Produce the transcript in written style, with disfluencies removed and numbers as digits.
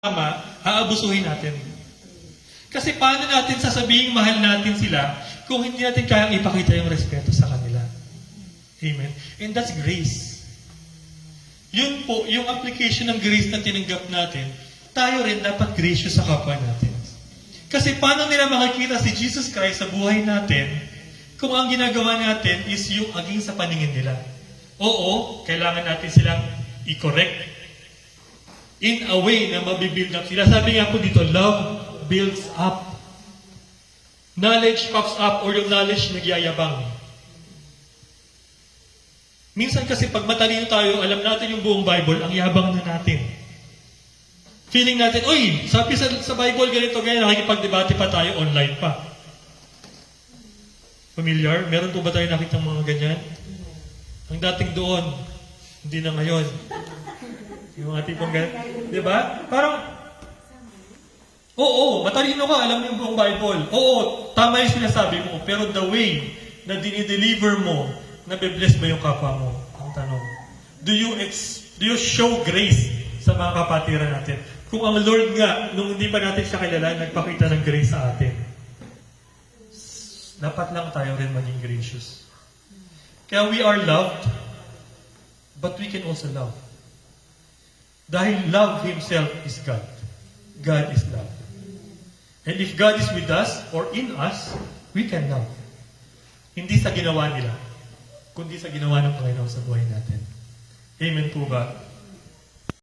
tama, aabusuhin natin. Kasi paano natin sasabihin mahal natin sila kung hindi natin kayang ipakita yung respeto sa kanila? Amen? And that's grace. Yun po, yung application ng grace na tinanggap natin, tayo rin dapat gracious sa kapwa natin. Kasi paano nila makikita si Jesus Christ sa buhay natin kung ang ginagawa natin is yung aging sa paningin nila? Oo, kailangan natin silang i-correct in a way na mabibuild up sila. Sabi nga po dito, love builds up. Knowledge puffs up, or yung knowledge nagyayabang. Minsan kasi pag matalino tayo, alam natin yung buong Bible, ang yabang na natin. Feeling natin, oy, sabi sa Bible ganito, ganyan, nakikipagdebate pa tayo, online pa. Familiar? Meron po ba tayo nakitang mga ganyan? Ang dating doon, hindi na ngayon. Yung mga tipong ganyan. Diba? Parang, oo, matalino ka, alam mo yung buong Bible. Oo, tama yung sinasabi mo, pero the way na dinideliver mo, nabibless ba yung kapwa mo? Ang tanong. Do you show grace sa mga kapatiran natin? Kung ang Lord nga, nung hindi pa natin siya kilala, nagpakita ng grace sa atin. Dapat lang tayo rin maging gracious. Kaya we are loved, but we can also love. Dahil love Himself is God. God is love. And if God is with us, or in us, we can love. Hindi sa ginawa nila, kundi sa ginawa ng Panginoon sa buhay natin. Amen po ba?